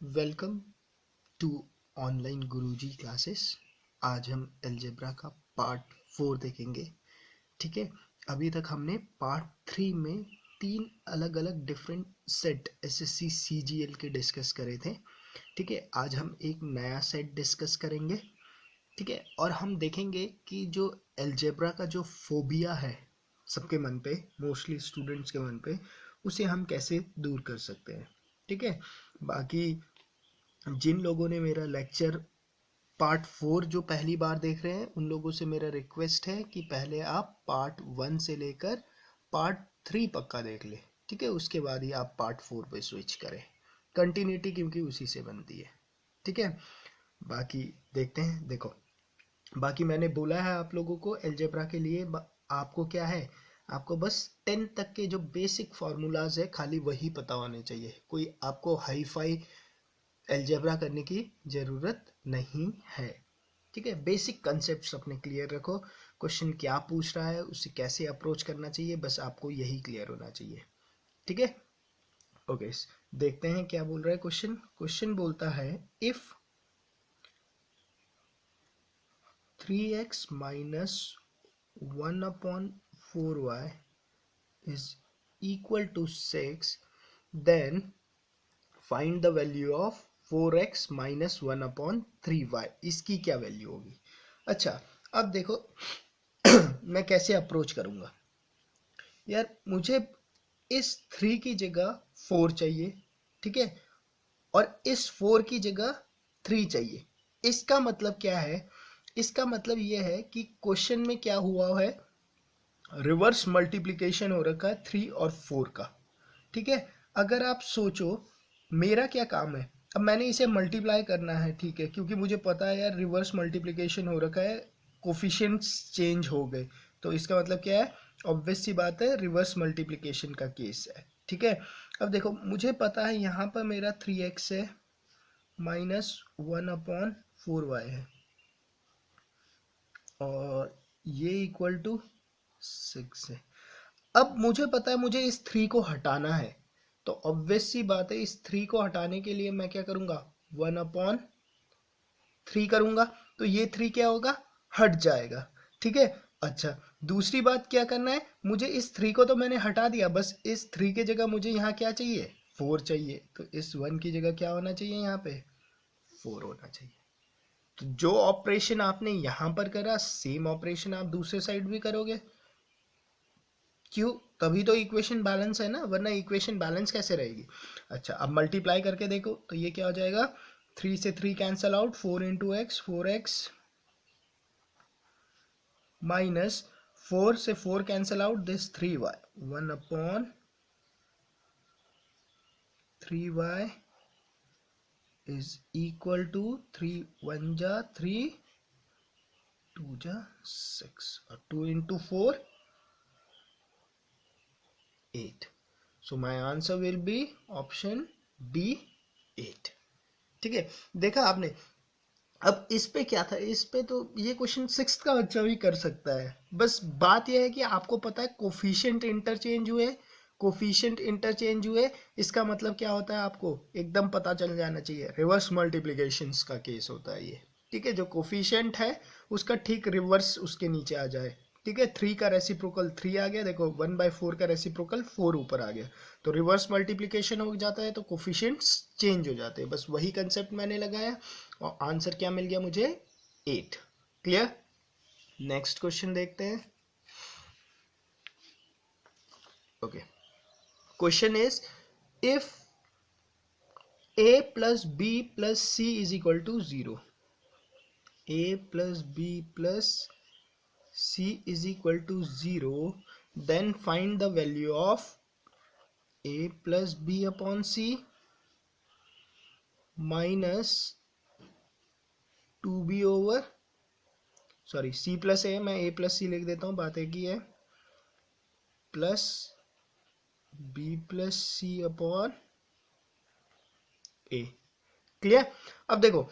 Welcome to online Guruji classes. आज हम algebra का पार्ट 4 देखेंगे। ठीक है, अभी तक हमने पार्ट 3 में 3 अलग अलग डिफरेंट सेट एसएससी सीजीएल के डिस्कस करे थे। ठीक है, आज हम एक नया सेट डिस्कस करेंगे। ठीक है, और हम देखेंगे कि जो अलजेब्रा का जो फोबिया है सबके मन पे, मोस्टली स्टूडेंट्स के मन पे, उसे हम कैसे दूर कर सकते हैं। ठीक है, बाकी जिन लोगों ने मेरा लेक्चर पार्ट 4 जो पहली बार देख रहे हैं उन लोगों से मेरा रिक्वेस्ट है कि पहले आप पार्ट 1 से लेकर पार्ट 3 पक्का देख ले। ठीक है, उसके बाद ही आप पार्ट 4 पे स्विच करें, कंटिन्यूटी क्योंकि उसी से बनती है। ठीक है, बाकी देखते हैं। देखो, बाकी मैंने बोला है आप लोगों को अलजेब्रा के लिए आपको क्या है, आपको बस 10 तक के जो बेसिक फार्मूलाज है खाली वही पता होने चाहिए। कोई आपको हाई फाई अलजेब्रा करने की ज़रूरत नहीं है। ठीक है, बेसिक कंसेप्ट्स अपने क्लियर रखो। क्वेश्चन क्या पूछ रहा है, उसे कैसे अप्रोच करना चाहिए, बस आपको यही क्लियर होना चाहिए। ठीक है, ओके, देखते हैं क्या बोल रहा है क्वेश्चन। क्वेश्चन बोलता है if 3x minus 1 upon 4y is equal to 6, then find the value of 4x minus 1 upon 3y। इसकी क्या वैल्यू होगी। अच्छा, अब देखो मैं कैसे अप्रोच करूंगा। यार मुझे इस 3 की जगह 4 चाहिए। ठीक है, और इस 4 की जगह 3 चाहिए। इसका मतलब क्या है, इसका मतलब यह है कि क्वेश्चन में क्या हुआ है, रिवर्स मल्टीप्लिकेशन हो रखा है 3 और 4 का। ठीक है, अगर आप सोचो मेरा क्या काम है, अब मैंने इसे मल्टीप्लाई करना है। ठीक है, क्योंकि मुझे पता है यार रिवर्स मल्टीप्लिकेशन हो रखा है, कोफिशिएंट्स चेंज हो गए, तो इसका मतलब क्या है, ऑब्वियस सी बात है रिवर्स मल्टीप्लिकेशन का केस है। ठीक है, अब देखो मुझे पता है यहाँ पर मेरा 3x है माइनस 1 अपॉन 4y है और ये इक्वल टू 6 है। अब मुझे पता है मुझे इस 3 को हटाना है, तो ऑब्वियस सी बात है इस 3 को हटाने के लिए मैं क्या करूंगा, 1 अपॉन 3 करूंगा, तो ये 3 क्या होगा, हट जाएगा। ठीक है, अच्छा दूसरी बात क्या करना है, मुझे इस 3 को तो मैंने हटा दिया, बस इस 3 की जगह मुझे यहाँ क्या चाहिए, 4 चाहिए। तो इस 1 की जगह क्या होना चाहिए, यहाँ पे 4 होना चाहिए। तो जो ऑपरेशन आपने यहाँ पर करा सेम ऑपरेशन आप दूसरे साइड भी करोगे। क्यों, तभी तो इक्वेशन बैलेंस है ना, वरना इक्वेशन बैलेंस कैसे रहेगी। अच्छा, अब मल्टीप्लाई करके देखो तो ये क्या हो जाएगा, 3 से 3 cancel out, 4 into X 4x minus 4 से 4 cancel out, this 3y 1 upon 3y is equal to 3 1 जा 3 2 जा 6 और 2 into 4 8। So my answer will be option B 8। ठीक है, देखा आपने। अब इस पे क्या था, इस पे तो ये क्वेश्चन 6 का बच्चा भी कर सकता है। बस बात यह है कि आपको पता है कोफिशिएंट इंटरचेंज हुए, कोफिशिएंट इंटरचेंज हुए, इसका मतलब क्या होता है आपको एकदम पता चल जाना चाहिए, रिवर्स मल्टीप्लिकेशंस का केस होता है ये। ठीक है, जो कोफिशिएंट है उसका ठीक रिवर्स उसके नीचे आ जाए। ठीक है, 3 का रेसिप्रोकल 3 आ गया, देखो 1/4 का रेसिप्रोकल 4 ऊपर आ गया, तो रिवर्स मल्टीप्लिकेशन हो जाता है, तो कोफिशिएंट्स चेंज हो जाते हैं। बस वही कंसेप्ट मैंने लगाया और आंसर क्या मिल गया मुझे, 8। क्लियर, नेक्स्ट क्वेश्चन देखते हैं। Okay, question is if a plus b plus c is equal to 0, a plus b plus c is equal to 0, then find the value of a plus b upon c minus 2b over, sorry c plus a, मैं a plus c लिख देता हूँ, बात एक ही है, plus b प्लस c upon a। Clear, अब देखो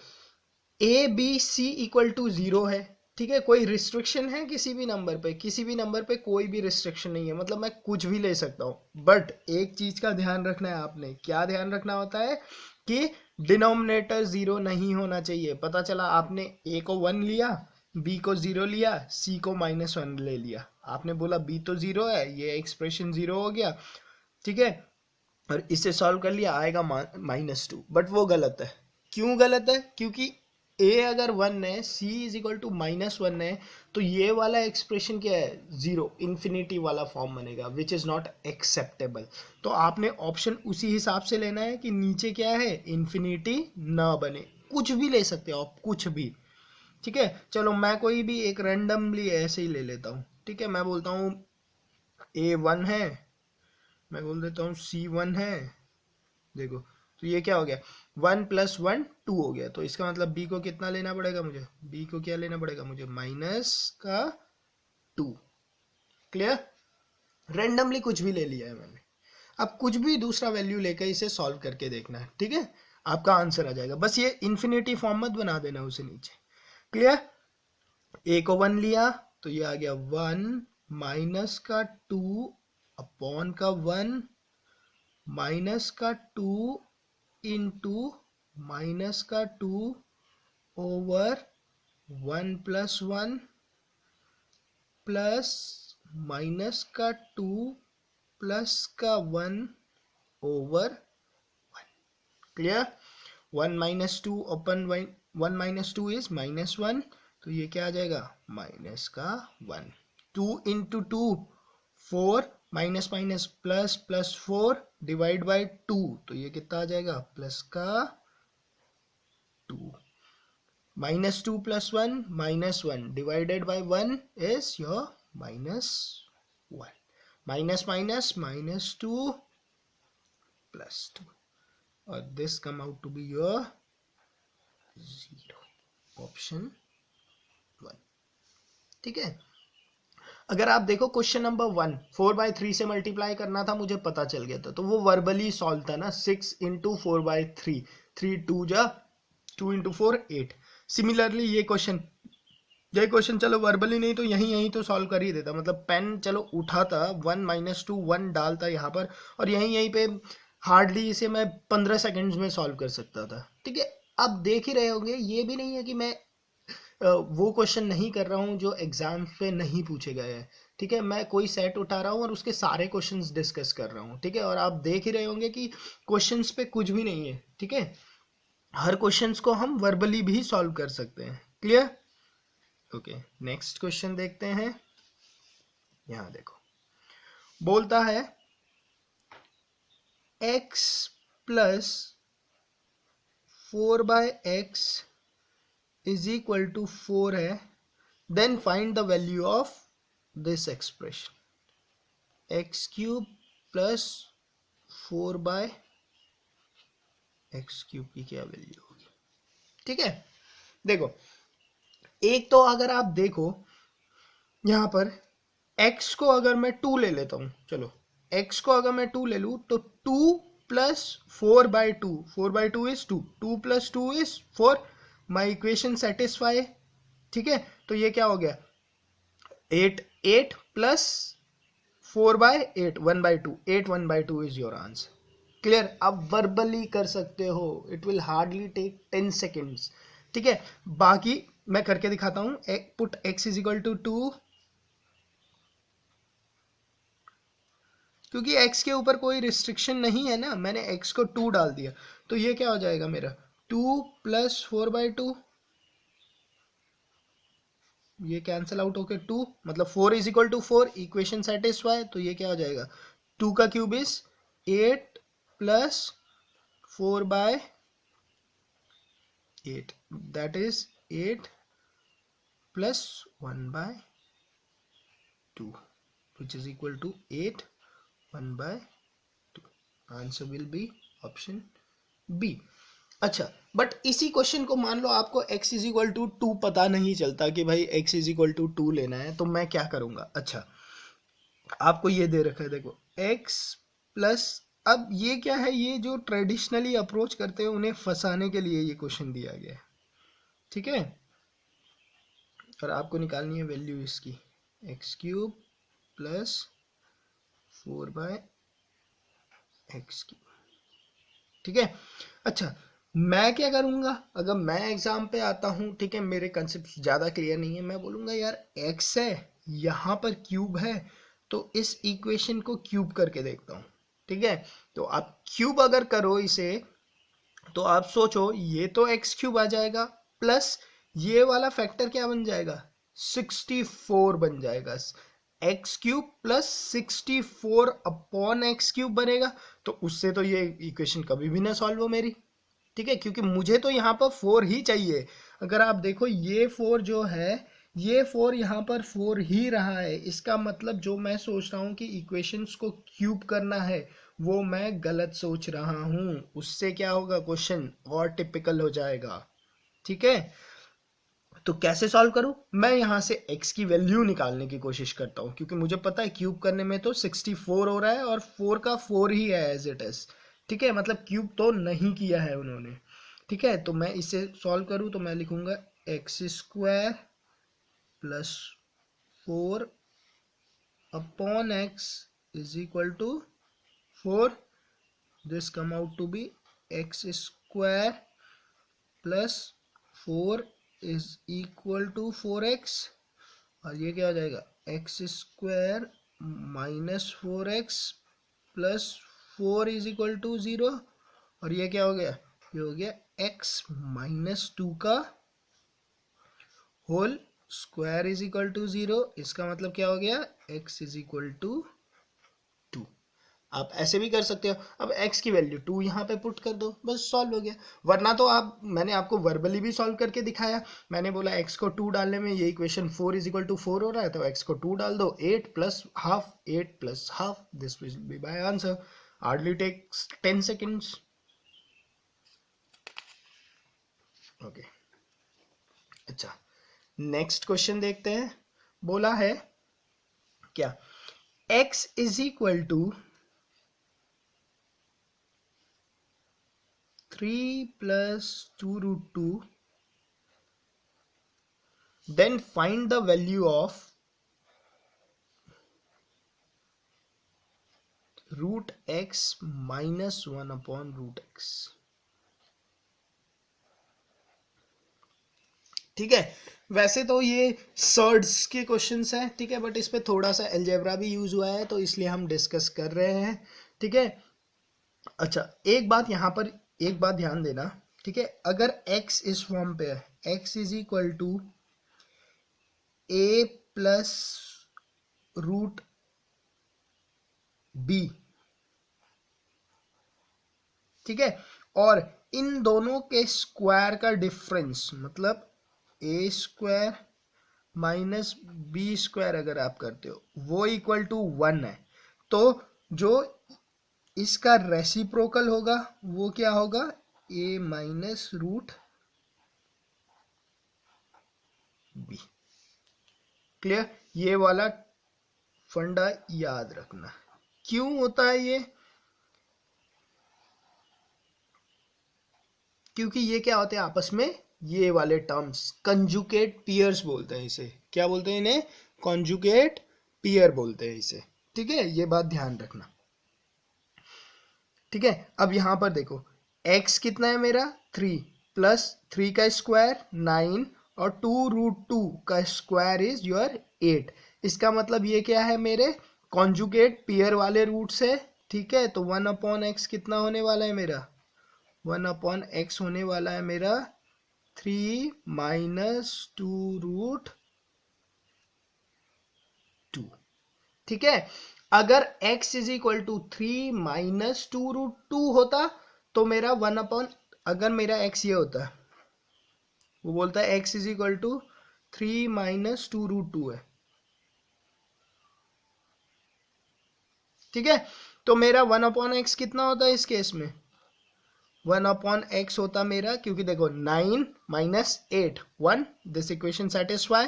A B C equal to 0 है। ठीक है, कोई रिस्ट्रिक्शन है किसी भी नंबर पे, किसी भी नंबर पे कोई भी रिस्ट्रिक्शन नहीं है, मतलब मैं कुछ भी ले सकता हूँ। बट एक चीज का ध्यान रखना है आपने, क्या ध्यान रखना होता है, कि डिनोमिनेटर 0 नहीं होना चाहिए। पता चला आपने a को 1 लिया, b को 0 लिया, c को -1 ले लिया। आपने बोला b तो 0 है, ये एक्सप्रेशन 0 हो गया, ठीक है, और इसे सॉल्व कर लिया, आएगा -2। बट वो गलत है। क्यों गलत है? क्योंकि a अगर 1 है, c इज इक्वल टू -1 है, तो ये वाला एक्सप्रेशन क्या है? 0, इन्फिनिटी वाला फॉर्म बनेगा, विच इज नॉट एक्सेप्टेबल। तो आपने ऑप्शन उसी हिसाब से लेना है कि नीचे क्या है, इन्फिनिटी ना बने। कुछ भी ले सकते हो आप, कुछ भी, ठीक है। चलो मैं कोई भी एक रैंडमली ऐसे ही ले लेता हूँ, ठीक है। मैं बोलता हूँ a1 है, मैं बोल देता हूँ c1 है। देखो, तो ये क्या हो गया, 1 + 1 2 हो गया। तो इसका मतलब b को कितना लेना पड़ेगा मुझे? b को क्या लेना पड़ेगा मुझे? -2। क्लियर? रेंडमली कुछ भी ले लिया है मैंने। अब कुछ भी दूसरा वैल्यू लेकर इसे सॉल्व करके देखना है, ठीक है, आपका आंसर आ जाएगा। बस ये इन्फिनिटी फॉर्म मत बना देना उसे नीचे। क्लियर? a को 1 लिया तो ये आ गया 1 -2 अपॉन का 1 -2 into -2 over 1 + 1 plus -2 +1 over 1। Clear? 1 - 2 upon 1 - 2 is -1, तो ये क्या आ जाएगा, -1। 2 × 2 4, minus minus plus plus 4 divide by 2, तो ये कितना आ जाएगा, +2। -2 + 1 -1 divided by 1 is your -1। Minus minus -2 +2, और this come out to be your 0, option 1। ठीक है। अगर आप देखो क्वेश्चन नंबर 1 4/3 से मल्टीप्लाई करना था, मुझे पता चल गया था, तो वो वर्बली सॉल्व था ना। 6 × 4/3, 3 2 जा 2 × 4 8। सिमिलरली ये क्वेश्चन चलो वर्बली नहीं तो यहीं यहीं तो सॉल्व कर ही देता, मतलब पेन चलो उठाता, 1 - 2 1 डालता यहाँ पर, और यहीं यहीं पे हार्डली इसे मैं 15 सेकंड्स में सॉल्व कर सकता था। ठीक है। अब देख ही रहे होंगे, ये भी नहीं है कि मैं वो क्वेश्चन नहीं कर रहा हूँ जो एग्जाम पे नहीं पूछे गए हैं। ठीक है, मैं कोई सेट उठा रहा हूँ और उसके सारे क्वेश्चंस डिस्कस कर रहा हूँ। ठीक है, और आप देख ही रहे होंगे कि क्वेश्चंस पे कुछ भी नहीं है। ठीक है, हर क्वेश्चंस को हम वर्बली भी सॉल्व कर सकते हैं। क्लियर? ओके, नेक्स्ट क्वेश्चन देखते हैं। यहाँ देखो, बोलता है x + 4/x is equal to 4 है, then find the value of this expression. x³ + 4/x³ की क्या वैल्यू होगी? ठीक है, देखो, एक तो अगर आप देखो यहां पर x को अगर मैं 2 ले लेता हूं, चलो x को अगर मैं 2 ले लूं तो 2 + 4/2, 4/2 is 2, 2 + 2 is 4, my equation satisfy. ठीक है, तो ये क्या हो गया, 8 8 + 4/8 1/2, 8 1/2 इज योर आंसर। क्लियर? आप वर्बली कर सकते हो, it will hardly take 10 seconds. ठीक है, बाकी मैं करके दिखाता हूं। पुट x = 2, क्योंकि x के ऊपर कोई रिस्ट्रिक्शन नहीं है ना, मैंने x को 2 डाल दिया, तो ये क्या हो जाएगा मेरा, 2 + 4/2, ये कैंसिल आउट होके 2, मतलब 4 = 4, इक्वेशन सेटिस्फाई। तो ये क्या हो जाएगा, 2 का cube is 8 + 4/8, that is 8 + 1/2, which is equal to 8 1/2. Answer will be option B. अच्छा, बट इसी क्वेश्चन को मान लो आपको x = 2 पता नहीं चलता कि भाई x = 2 लेना है, तो मैं क्या करूंगा। अच्छा, आपको ये दे रखा है, देखो x प्लस, अब ये क्या है, ये जो ट्रेडिशनली अप्रोच करते हैं उन्हें फंसाने के लिए ये क्वेश्चन दिया गया है। ठीक है, और आपको निकालनी है वैल्यू इसकी, x³ + 4/x³। ठीक है, अच्छा, मैं क्या करूंगा, अगर मैं एग्जाम पे आता हूँ, ठीक है, मेरे कंसेप्ट ज्यादा क्लियर नहीं है, मैं बोलूंगा यार एक्स है, यहाँ पर क्यूब है, तो इस इक्वेशन को क्यूब करके देखता हूँ। ठीक है, तो आप क्यूब अगर करो इसे, तो आप सोचो ये तो एक्स क्यूब आ जाएगा, प्लस ये वाला फैक्टर क्या बन जाएगा, 64 बन जाएगा। X cube plus 64 upon x cube बनेगा। तो उससे तो ये इक्वेशन कभी भी ना सॉल्व हो मेरी। ठीक है, क्योंकि मुझे तो यहाँ पर 4 ही चाहिए। अगर आप देखो ये 4 जो है, ये 4 यहाँ पर 4 ही रहा है, इसका मतलब जो मैं सोच रहा हूँ कि इक्वेशंस को क्यूब करना है, वो मैं गलत सोच रहा हूँ। उससे क्या होगा, क्वेश्चन और टिपिकल हो जाएगा। ठीक है, तो कैसे सॉल्व करूं, मैं यहां से x की वैल्यू निकालने की कोशिश करता हूं, क्योंकि मुझे पता है क्यूब करने में तो 64 हो रहा है और 4 का 4 ही है एज इट इज। ठीक है, मतलब क्यूब तो नहीं किया है उन्होंने। ठीक है, तो मैं इसे सॉल्व करूं तो मैं लिखूंगा X square plus 4 upon X is equal to 4। This come out to be X square plus 4 is equal to 4x, और ये क्या हो जाएगा, X square minus 4x plus 4 is equal to 0। और ये क्या हो गया, ये हो गया x माइनस 2 का whole square is equal to 0। इसका मतलब क्या हो गया, x इज इक्वल टू 2। आप ऐसे भी कर सकते हो, अब x की वैल्यू 2 यहाँ पे पुट कर दो, बस सॉल्व हो गया। वरना तो आप, मैंने आपको वर्बली भी सॉल्व करके दिखाया। मैंने बोला x को 2 डालने में ये इक्वेशन 4 इज इक्वल टू 4 हो रहा है, तो x को 2 डाल दो, 8 plus half, 8 plus half, this will be my answer. Hardly takes 10 seconds. Okay, अच्छा, नेक्स्ट क्वेश्चन देखते हैं। बोला है क्या, x is equal to 3 plus 2 root 2, then find the value of root x minus 1 upon root x। ठीक है, वैसे तो ये सर्ड्स के क्वेश्चंस हैं, ठीक है, बट इस पे थोड़ा सा अलजेब्रा भी यूज हुआ है, तो इसलिए हम डिस्कस कर रहे हैं। ठीक है, अच्छा, एक बात यहाँ पर, एक बात ध्यान देना। ठीक है, अगर x इस फॉर्म पे है, x is equal to a plus root b, ठीक है, और इन दोनों के स्क्वायर का डिफरेंस, मतलब ए स्क्वायर माइनस बी स्क्वायर अगर आप करते हो, वो इक्वल टू 1 है, तो जो इसका रेसिप्रोकल होगा वो क्या होगा, ए माइनस रूट बी। क्लियर, ये वाला फंडा याद रखना। क्यों होता है ये, क्योंकि ये क्या होते हैं आपस में, ये वाले टर्म्स कंजुगेट पियर्स बोलते हैं इसे। क्या बोलते हैं इन्हें, कंजुगेट पियर बोलते हैं इसे। ठीक है, ये बात ध्यान रखना। ठीक है, अब यहां पर देखो x कितना है मेरा, 3 प्लस 3 का स्क्वायर 9 और 2 रूट 2 का स्क्वायर इज योर 8। इसका मतलब ये क्या है, मेरे कॉन्जुगेट पियर वाले रूट से। ठीक है, तो 1 अपॉन एक्स कितना होने वाला है मेरा, 1 अपॉन एक्स होने वाला है मेरा 3 माइनस 2 रूट 2। ठीक है, अगर x is equal to 3 minus 2 root 2 होता, तो मेरा 1 अपॉन, अगर मेरा x ये होता, वो बोलता है x is equal to 3 minus 2 root 2 है। ठीक है, तो मेरा 1 अपॉन एक्स कितना होता है इस केस में, 1 अपॉन एक्स होता मेरा, क्योंकि देखो 9 माइनस 8 1, दिस इक्वेशन सेटिस्फाई,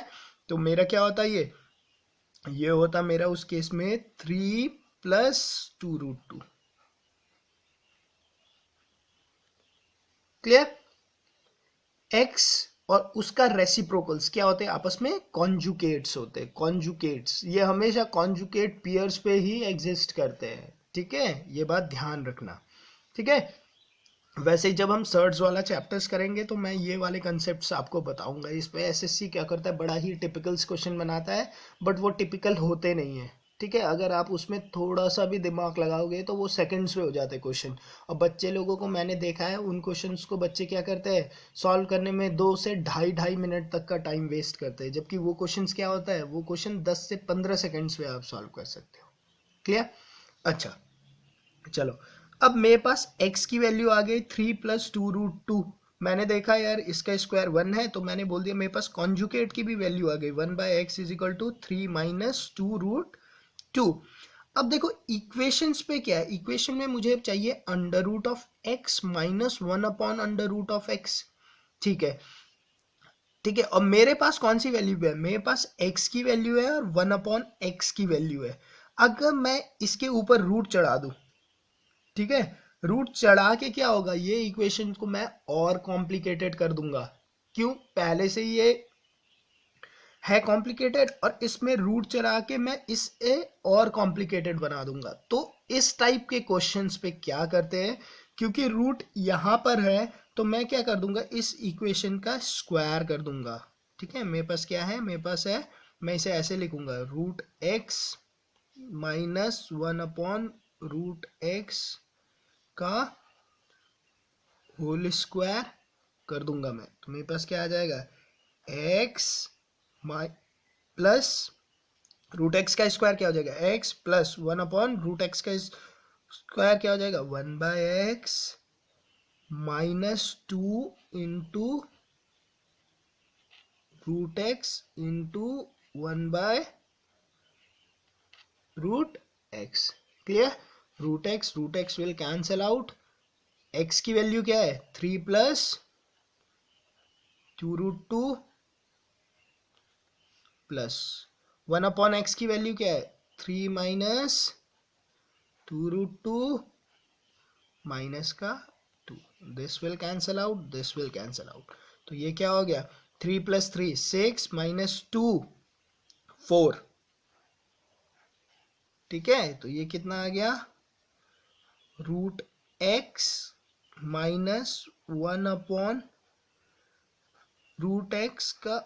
तो मेरा क्या होता है, ये होता मेरा उस केस में 3 प्लस 2 रूट 2। क्लियर, x और उसका रेसिप्रोकल्स क्या होते हैं आपस में, कॉन्जुकेट्स होते हैं। कॉन्जुकेट्स ये हमेशा कॉन्जुकेट पियर्स पे ही एग्जिस्ट करते हैं। ठीक है, ये बात ध्यान रखना। ठीक है, वैसे जब हम सर्ट्स वाला चैप्टर्स करेंगे तो मैं ये वाले कंसेप्ट्स आपको बताऊंगा। इस पे एसएससी क्या करता है, बड़ा ही टिपिकल क्वेश्चन बनाता है, बट वो टिपिकल होते नहीं है। ठीक है, अगर आप उसमें थोड़ा सा भी दिमाग लगाओगे तो वो सेकंड्स में हो जाते हैं क्वेश्चन। और बच्चे लोगों को मैंने देखा है, उन क्वेश्चंस को बच्चे क्या करते हैं, सॉल्व करने में 2 से ढाई मिनट तक का टाइम वेस्ट करते हैं, जबकि वो क्वेश्चंस क्या होता है, वो क्वेश्चन 10 से 15 सेकंड्स में आप सॉल्व कर सकते हो। क्लियर? अच्छा, चलो, अब मेरे पास x की वैल्यू आ गई 3 + 2√2। मैंने देखा यार इसका स्क्वायर 1 है, तो मैंने बोल दिया मेरे पास कॉन्जुगेट की भी वैल्यू आ गई, 1/x = 3 - 2√2। अब देखो इक्वेशंस पे क्या है, इक्वेशन में मुझे चाहिए √(x - 1/√(x). ठीक है, ठीक है, और मेरे पास कौन सी वैल्यू है, मेरे पास x की वैल्यू है और 1/x की वैल्यू है। अगर मैं इसके ऊपर रूट चढ़ा दूं, ठीक है, रूट चढ़ा के क्या होगा, ये इक्वेशन को मैं और कॉम्प्लिकेटेड कर दूंगा। क्यों, पहले से ये है कॉम्प्लिकेटेड और इसमें रूट चढ़ा के मैं इसे और कॉम्प्लिकेटेड बना दूंगा। तो इस टाइप के क्वेश्चंस पे क्या करते हैं, क्योंकि रूट यहां पर है तो मैं क्या कर दूंगा, इस इक्वेशन का स्क्वायर कर दूंगा। ठीक है, मेरे पास क्या है, मेरे पास है, मैं इसे ऐसे लिखूंगा, √x - 1/√x का होल स्क्वायर कर दूंगा मैं। तो मेरे पास क्या आ जाएगा, x प्लस √x का स्क्वायर क्या हो जाएगा, x प्लस 1/√x का स्क्वायर क्या हो जाएगा, 1/x - 2 into √x into 1/√x। Clear? √x will cancel out. x की वैल्यू क्या है, 3 + 2√2 प्लस 1/x की वैल्यू क्या है, 3 - 2√2 माइनस का 2। This will cancel out, this will cancel out. तो ये क्या हो गया, 3 + 3 6 - 2 4। ठीक है, तो ये कितना आ गया, √x - 1/√x का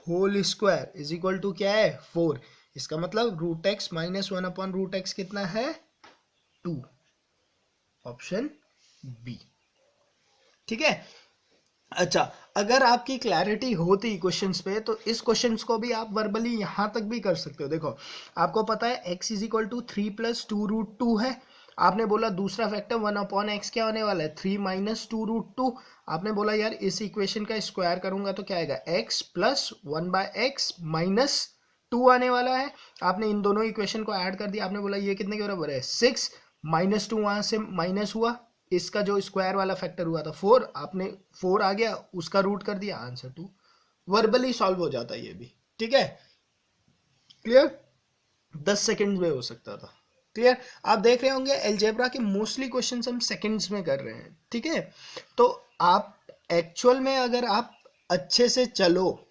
whole square is equal to क्या है, 4। इसका मतलब √x - 1/√x कितना है, 2। Option B. ठीक है, अच्छा, अगर आपकी क्लैरिटी होती क्वेश्चंस पे तो इस क्वेश्चंस को भी आप वर्बली यहां तक भी कर सकते हो। देखो, आपको पता है x = 3 + 2√2 है। आपने बोला दूसरा फैक्टर 1/x क्या होने वाला है, 3 - 2√2। आपने बोला यार इस इक्वेशन का स्क्वायर करूंगा तो क्या आएगा, x प्लस 1/x माइनस 2 आने वाला है। आपने इन दोनों इक्वेशन को ऐड कर दिया, आपने बोला ये कितने के बराबर है, 6 - 2 वहां से माइनस हुआ, इसका जो स्क्वायर वाला फैक्टर हुआ था 4, आपने 4 आ गया, उसका रूट कर दिया, आंसर 2। वर्बली सॉल्व हो जाता है ये भी। ठीक है, क्लियर? 10 सेकंड में हो सकता था। क्लियर? आप देख रहे होंगे अलजेब्रा के मोस्टली क्वेश्चंस हम सेकंड्स में कर रहे हैं। ठीक है, तो आप एक्चुअल में अगर आप अच्छे से चलो,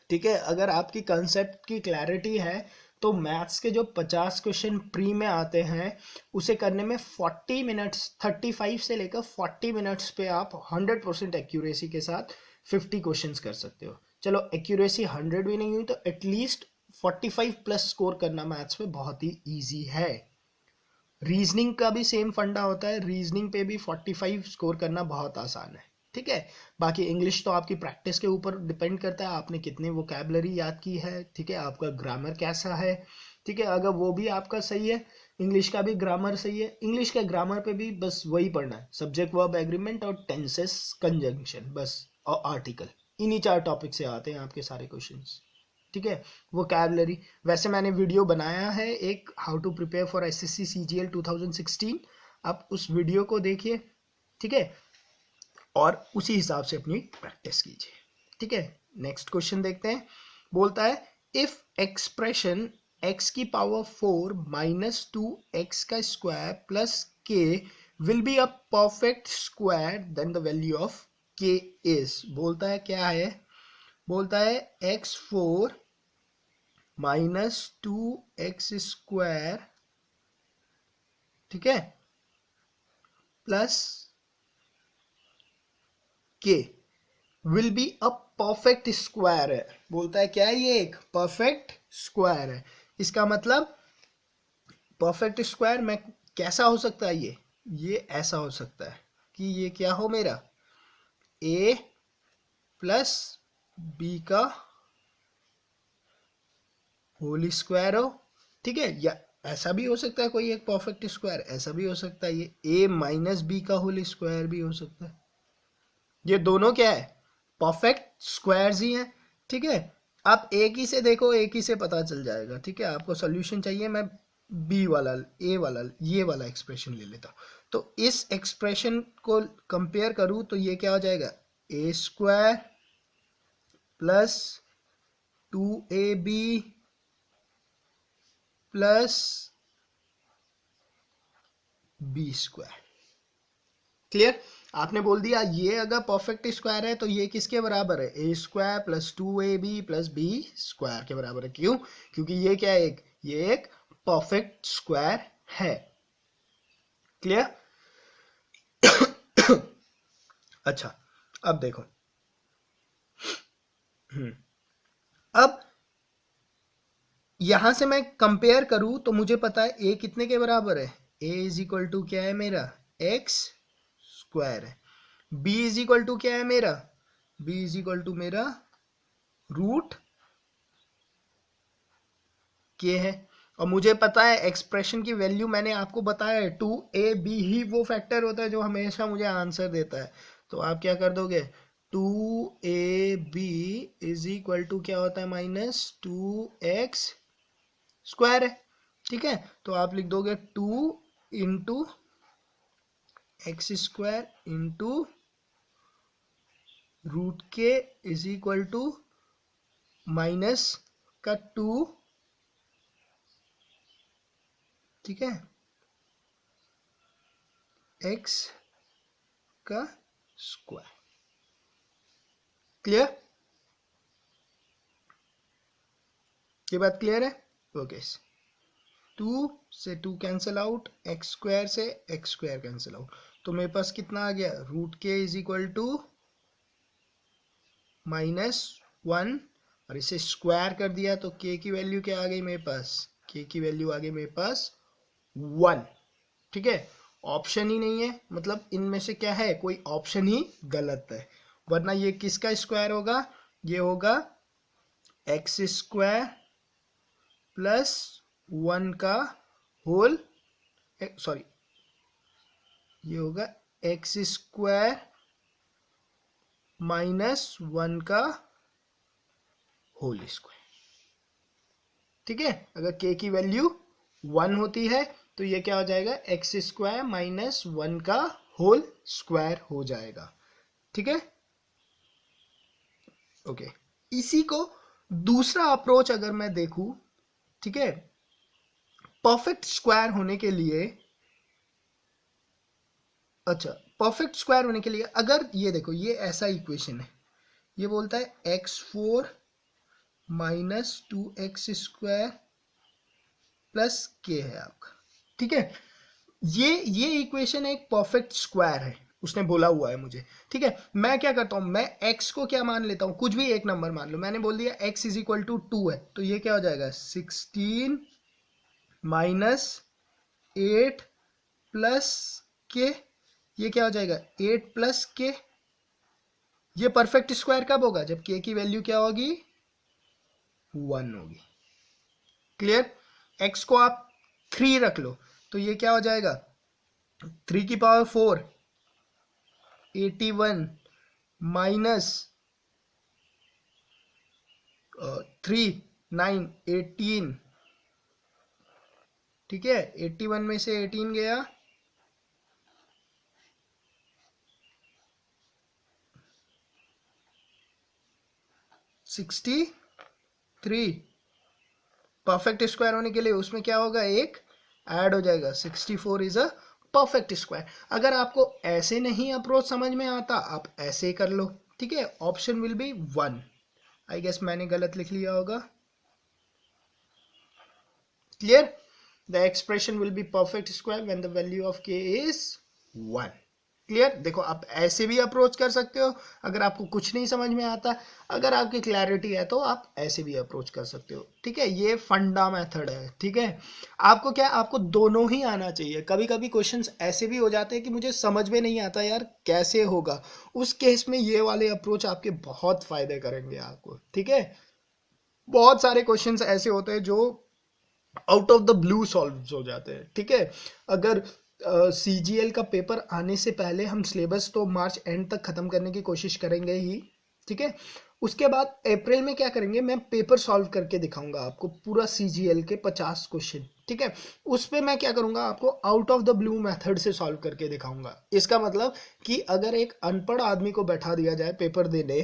ठीक है, अगर आपकी कंसेप्ट की क्लैरिटी है तो मैथ्स के जो 50 क्वेश्चन प्री में आते हैं उसे करने में 40 मिनट्स, 35 से लेकर 40 मिनट्स पे आप 100% एक्यूरेसी के साथ 50 क्वेश्चंस कर सकते हो। चलो एक्यूरेसी 100 भी नहीं हुई तो एटलीस्ट 45+ स्कोर करना मैथ्स में बहुत ही ईजी है। रीजनिंग का भी सेम फंडा होता है, रीजनिंग पे भी 45 स्कोर करना बहुत आसान है। ठीक है, बाकी इंग्लिश तो आपकी प्रैक्टिस के ऊपर डिपेंड करता है, आपने कितने वोकैबुलरी याद की है। ठीक है, आपका ग्रामर कैसा है। ठीक है, अगर वो भी आपका सही है, इंग्लिश का भी ग्रामर सही है, इंग्लिश के ग्रामर पे भी बस वही पढ़ना है, सब्जेक्ट वर्ब एग्रीमेंट और टेंसेस कंजंक्शन बस, और आर्टिकल। इन्हीं 4 टॉपिक से आते हैं आपके सारे क्वेश्चंस। ठीक है, वोकैबुलरी वैसे मैंने वीडियो बनाया है एक, how to prepare for SSC CGL 2016, आप उस वीडियो को देखिए। ठीक है, और उसी हिसाब से अपनी प्रैक्टिस कीजिए। ठीक है, नेक्स्ट क्वेश्चन देखते हैं। बोलता है इफ एक्सप्रेशन x की पावर 4 माइनस 2x का square plus k will be a perfect square then the value of k is. बोलता है क्या है, बोलता है x4 माइनस 2x², ठीक है, प्लस के will be a perfect square है। बोलता है क्या है, ये एक परफेक्ट स्क्वायर है। इसका मतलब परफेक्ट स्क्वायर में कैसा हो सकता है, ये ऐसा हो सकता है कि ये क्या हो, मेरा a प्लस बी का होल स्क्वायर हो, ठीक है। या ऐसा भी हो सकता है कोई एक परफेक्ट स्क्वायर, ऐसा भी हो सकता है ये a माइनस बी का होल स्क्वायर भी हो सकता है। ये दोनों क्या है, परफेक्ट स्क्वायर्स ही हैं, ठीक है। आप एक ही से देखो, एक ही से पता चल जाएगा, ठीक है। आपको सॉल्यूशन चाहिए, मैं बी वाला ए वाला ये वाला एक्सप्रेशन ले लेता हूँ। तो इस एक्सप्रेशन को कंपेयर करूँ तो ये क्या हो जाएगा, A square plus 2ab plus B square. Clear. आपने बोल दिया ये अगर परफेक्ट स्क्वायर है तो ये किसके बराबर है, A square plus 2ab plus B square के बराबर है। क्यों, क्योंकि ये क्या है, ये एक परफेक्ट स्क्वायर है। क्लियर। अच्छा, अब देखो, अब यहां से मैं कंपेयर करूं तो मुझे पता है ए कितने के बराबर है, ए इज इक्वल टू क्या है मेरा, एक्स स्क्वायर है। बी इज इक्वल टू क्या है मेरा, बी इज इक्वल टू मेरा रूट के है। और मुझे पता है एक्सप्रेशन की वैल्यू मैंने आपको बताया है 2ab ही वो फैक्टर होता है जो हमेशा मुझे आंसर देता है। तो आप क्या कर दोगे, 2ab इज इक्वल टू क्या होता है, माइनस 2x स्क्वायर है, ठीक है। तो आप लिख दोगे 2 into x square into root के इज इक्वल टू माइनस का 2, ठीक है, एक्स का स्क्वायर। क्लियर, ये बात क्लियर है। ओके, 2 से 2 कैंसिल आउट, एक्स स्क्वायर से एक्स स्क्वायर कैंसिल आउट, तो मेरे पास कितना आ गया, रूट के इज इक्वल टू -1, और इसे स्क्वायर कर दिया तो के की वैल्यू क्या आ गई मेरे पास, के की वैल्यू आ गई मेरे पास 1, ठीक है। ऑप्शन ही नहीं है, मतलब इनमें से क्या है, कोई ऑप्शन ही गलत है, वरना ये किसका स्क्वायर होगा, ये होगा एक्स स्क्वायर प्लस 1 का होल, सॉरी, ये होगा एक्स स्क्वायर -1 का होल स्क्वायर, ठीक है। अगर के की वैल्यू 1 होती है तो ये क्या हो जाएगा, एक्स स्क्वायर -1 का होल स्क्वायर हो जाएगा, ठीक है। ओके, इसी को दूसरा अप्रोच अगर मैं देखूं, ठीक है, परफेक्ट स्क्वायर होने के लिए, अच्छा, परफेक्ट स्क्वायर होने के लिए अगर ये देखो, ये ऐसा इक्वेशन है, ये बोलता है x4 minus 2x square plus के है आपका, ठीक है। ये इक्वेशन एक परफेक्ट स्क्वायर है, उसने बोला हुआ है मुझे, ठीक है। मैं क्या करता हूं, मैं x को क्या मान लेता हूं, कुछ भी एक नंबर मान लो, मैंने बोल दिया x इज इक्वल टू 2 है, तो ये क्या हो जाएगा, 16 माइनस 8 प्लस के, ये क्या हो जाएगा 8 प्लस के। ये परफेक्ट स्क्वायर कब होगा, जब के की वैल्यू क्या होगी, 1 होगी। क्लियर। x को आप 3 रख लो तो ये क्या हो जाएगा, 3 की पावर 4 81 माइनस 3 9 18, ठीक है। 81 में से 18 गया 63, परफेक्ट स्क्वायर होने के लिए उसमें क्या होगा, एक ऐड हो जाएगा, 64 इज अ परफेक्ट स्क्वायर। अगर आपको ऐसे नहीं अप्रोच समझ में आता, आप ऐसे कर लो, ठीक है। Option will be 1, I guess मैंने गलत लिख लिया होगा। Clear, the expression will be perfect square when the value of k is 1, clear? देखो आप ऐसे भी अप्रोच कर सकते हो अगर आपको कुछ नहीं समझ में आता, अगर आपकी क्लैरिटी है तो आप ऐसे भी अप्रोच कर सकते हो, ठीक है? ये फंडा मेथड है, ठीक है? आपको क्या, आपको दोनों ही आना चाहिए। कभी कभी क्वेश्चंस ऐसे भी हो जाते हैं कि मुझे समझ में नहीं आता यार कैसे होगा, उस केस में ये वाले अप्रोच आपके बहुत फायदे करेंगे आपको, ठीक है? बहुत सारे क्वेश्चंस ऐसे होते हैं जो out of the blue solve हो जाते हैं, ठीक है? अगर सीजीएल का पेपर आने से पहले हम सिलेबस तो मार्च एंड तक खत्म करने की कोशिश करेंगे ही, ठीक है? उसके बाद अप्रैल में क्या करेंगे, मैं पेपर सॉल्व करके दिखाऊंगा आपको पूरा सीजीएल के 50 क्वेश्चन, ठीक है? उस पे मैं क्या करूंगा, आपको out of the blue method से सॉल्व करके दिखाऊंगा। इसका मतलब कि अगर एक अनपढ़ आदमी को बैठा दिया जाए पेपर देने,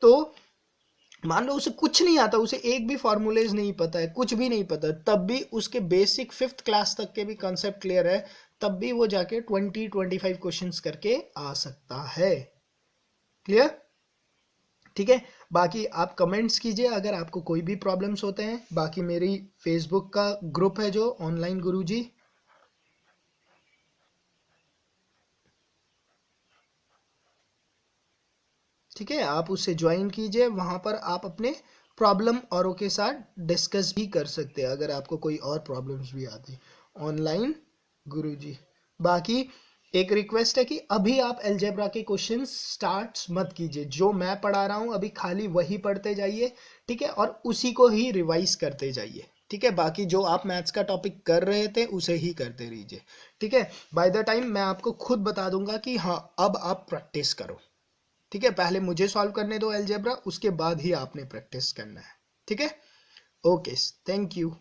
तो मान लो उसे कुछ नहीं आता, उसे एक भी फॉर्मूलेज नहीं पता है, कुछ भी नहीं पता, तब भी उसके बेसिक 5th क्लास तक के भी कॉन्सेप्ट क्लियर है, तब भी वो जाके 20-25 क्वेश्चंस करके आ सकता है। क्लियर? ठीक है, बाकी आप कमेंट्स कीजिए अगर आपको कोई भी प्रॉब्लम्स होते हैं। बाकी मेरी फेसबुक का ग्रुप है जो ऑनलाइन गुरुजी, ठीक है, आप उससे ज्वाइन कीजिए। वहां पर आप अपने प्रॉब्लम औरों के साथ डिस्कस भी कर सकते हैं अगर आपको कोई और प्रॉब्लम्स भी आती, ऑनलाइन गुरुजी। बाकी एक रिक्वेस्ट है कि अभी आप अलजेब्रा के क्वेश्चंस स्टार्ट मत कीजिए, जो मैं पढ़ा रहा हूं अभी खाली वही पढ़ते जाइए, ठीक है? और उसी को ही रिवाइज करते जाइए, ठीक है? बाकी जो आप मैथ्स का टॉपिक कर रहे थे उसे ही करते रहिए, ठीक है? बाय द टाइम मैं आपको खुद बता दूंगा कि हाँ अब आप प्रैक्टिस करो, ठीक है? पहले मुझे सॉल्व करने दो अलजेब्रा, उसके बाद ही आपने प्रैक्टिस करना है, ठीक है? Okay, thank you.